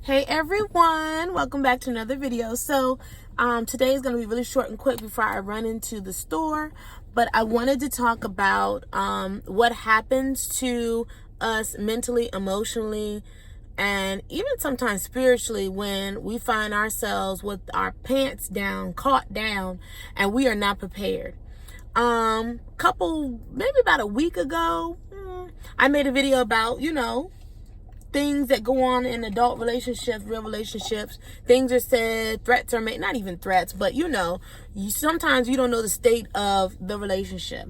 Hey everyone, welcome back to another video. So today is going to be really short and quick before I run into the store, but I wanted to talk about what happens to us mentally, emotionally, and even sometimes spiritually when we find ourselves with our pants down, caught down, and we are not prepared. Maybe about a week ago, I made a video about, things that go on in adult relationships, real relationships. Things are said, threats are made, not even threats, but sometimes you don't know the state of the relationship.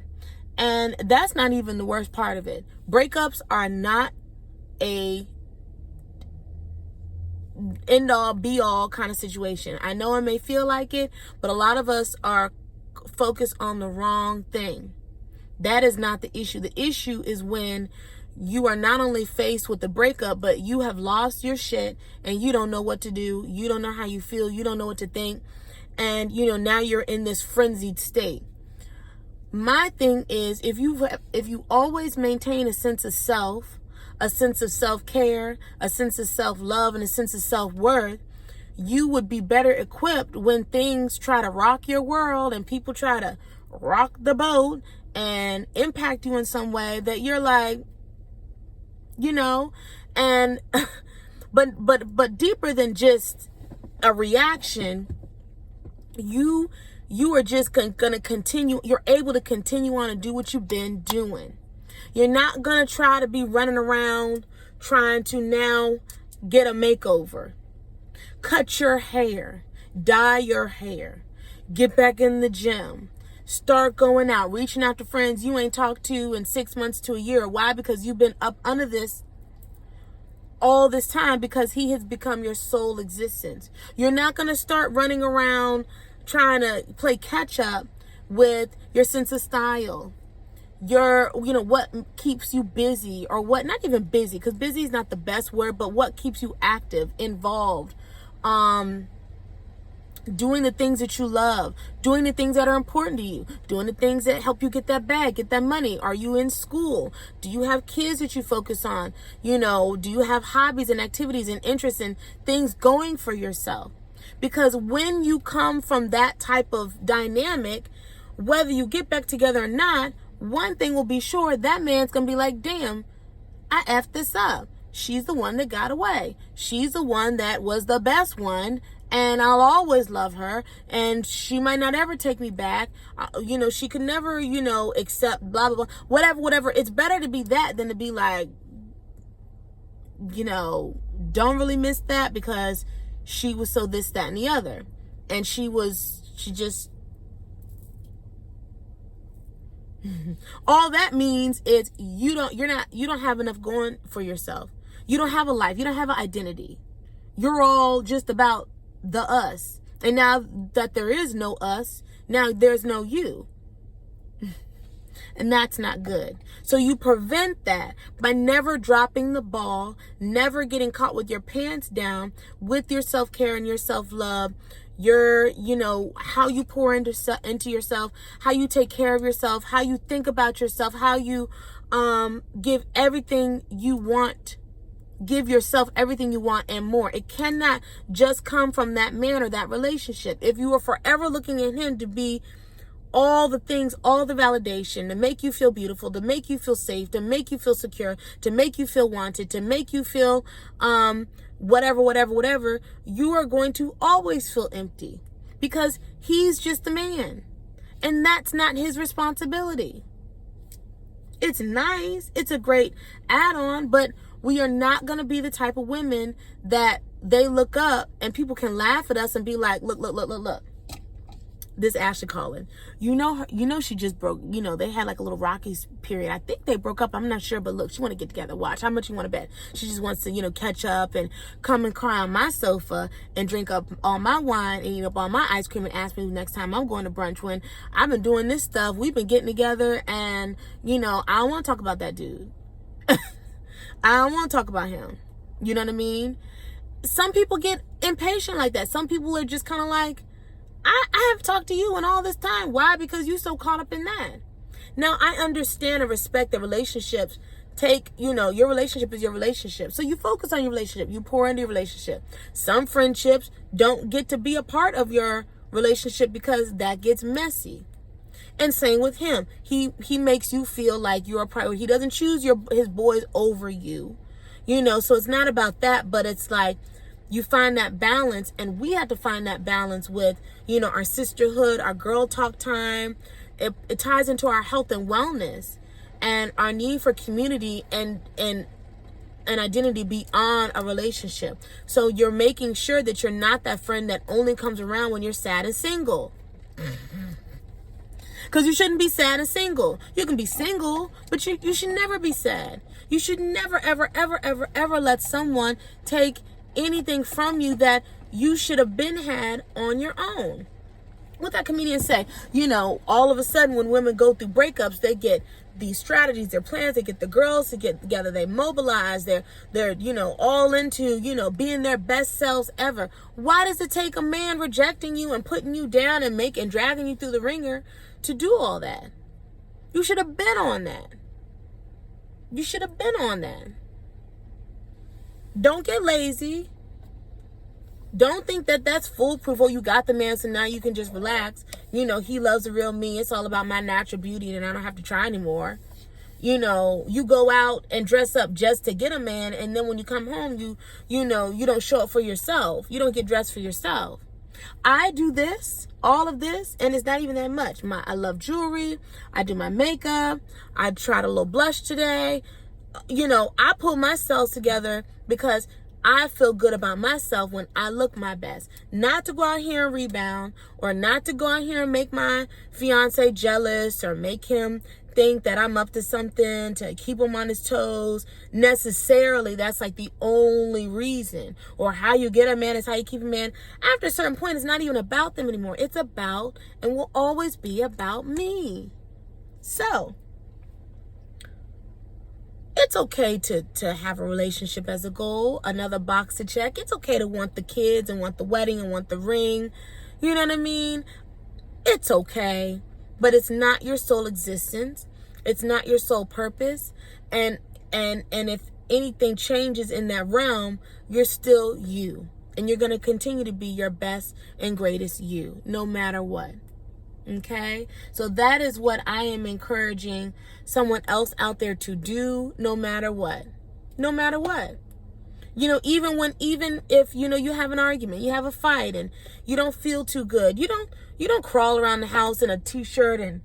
And that's not even the worst part of it. Breakups are not a end all be all kind of situation. I know it may feel like it, but a lot of us are focused on the wrong thing. That is not the issue. The issue is when you are not only faced with the breakup, but you have lost your shit and you don't know what to do. You don't know how you feel. You don't know what to think. And, now you're in this frenzied state. My thing is, if you always maintain a sense of self, a sense of self-care, a sense of self-love, and a sense of self-worth, you would be better equipped when things try to rock your world and people try to rock the boat and impact you in some way that you're like, and but deeper than just a reaction, you are just gonna continue. You're able to continue on and do what you've been doing. You're not gonna try to be running around trying to now get a makeover. Cut your hair, dye your hair, get back in the gym. Start going out, reaching out to friends you ain't talked to in 6 months to a year. Why? Because you've been up under this all this time because he has become your sole existence. You're not going to start running around trying to play catch up with your sense of style. What keeps you busy or what, not even busy, because busy is not the best word, but what keeps you active, involved, doing the things that you love, doing the things that are important to you, doing the things that help you get that bag, get that money. Are you in school? Do you have kids that you focus on? Do you have hobbies and activities and interests and things going for yourself? Because when you come from that type of dynamic, whether you get back together or not, one thing will be sure, that man's going to be like, damn, I effed this up. She's the one that got away. She's the one that was the best one. And I'll always love her, and she might not ever take me back. She could never, accept blah, blah, blah, whatever. It's better to be that than to be like, don't really miss that because she was so this, that, and the other. And she just, all that means is you don't have enough going for yourself. You don't have a life. You don't have an identity. You're all just about the us. And now that there is no us, now there's no you. And that's not good. So you prevent that by never dropping the ball, never getting caught with your pants down, with your self-care and your self-love, your, how you pour into yourself, how you take care of yourself, how you think about yourself, how you give everything you want. Give yourself everything you want and more. It cannot just come from that man or that relationship. If you are forever looking at him to be all the things, all the validation, to make you feel beautiful, to make you feel safe, to make you feel secure, to make you feel wanted, to make you feel whatever, you are going to always feel empty because he's just the man. And that's not his responsibility. It's nice. It's a great add-on, but we are not going to be the type of women that they look up and people can laugh at us and be like, look. This Ashley Collin, she just broke, they had like a little rocky period. I think they broke up. I'm not sure, but look, she want to get together. Watch. How much you want to bet? She just wants to, catch up and come and cry on my sofa and drink up all my wine and eat up all my ice cream and ask me next time I'm going to brunch when I've been doing this stuff. We've been getting together and, I don't want to talk about that dude. I don't want to talk about him. You know what I mean? Some people get impatient like that. Some people are just kind of like, I have talked to you in all this time. Why? Because you're so caught up in that. Now, I understand and respect that relationships take, your relationship is your relationship. So you focus on your relationship. You pour into your relationship. Some friendships don't get to be a part of your relationship because that gets messy. And same with him. He makes you feel like you're a priority. He doesn't choose his boys over you. So it's not about that, but it's like you find that balance, and we have to find that balance with, our sisterhood, our girl talk time. It ties into our health and wellness and our need for community and identity beyond a relationship. So you're making sure that you're not that friend that only comes around when you're sad and single. Because you shouldn't be sad and single. You can be single, but you should never be sad. You should never, ever, ever, ever, ever let someone take anything from you that you should have been had on your own. What that comedian say? All of a sudden when women go through breakups, they get these strategies, their plans, they get the girls to get together, they mobilize, they're all into, being their best selves ever. Why does it take a man rejecting you and putting you down and dragging you through the ringer to do all that? You should have been on that. You should have been on that. Don't get lazy. Don't think that that's foolproof. Oh, you got the man, so now you can just relax. He loves the real me. It's all about my natural beauty, and I don't have to try anymore. You go out and dress up just to get a man, and then when you come home, you don't show up for yourself. You don't get dressed for yourself. I do this, all of this, and it's not even that much. I love jewelry. I do my makeup. I tried a little blush today. I pull myself together because I feel good about myself when I look my best. Not to go out here and rebound, or not to go out here and make my fiance jealous, or make him think that I'm up to something, to keep him on his toes. Necessarily, that's like the only reason. Or how you get a man is how you keep a man. After a certain point, it's not even about them anymore. It's about, and will always be about, me. So it's okay to have a relationship as a goal, another box to check. It's okay to want the kids and want the wedding and want the ring. You know what I mean? It's okay, but it's not your sole existence. It's not your sole purpose. And if anything changes in that realm, you're still you. And you're going to continue to be your best and greatest you, no matter what. Okay, so that is what I am encouraging someone else out there to do, no matter what. Even if you have an argument, you have a fight, and you don't feel too good, you don't crawl around the house in a t-shirt and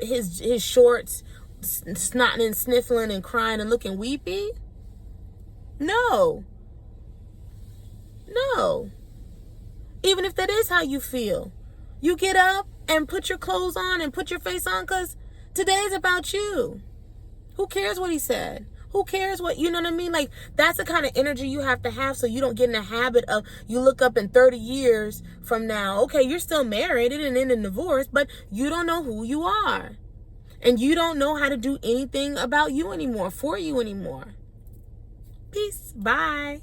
his shorts, snotting and sniffling and crying and looking weepy. No. Even if that is how you feel, you get up and put your clothes on and put your face on, because today's about you. Who cares what he said? Who cares what, you know what I mean? Like, that's the kind of energy you have to have, so you don't get in the habit of, you look up in 30 years from now, okay, you're still married, it didn't end in divorce, but you don't know who you are. And you don't know how to do anything about you anymore, for you anymore. Peace. Bye.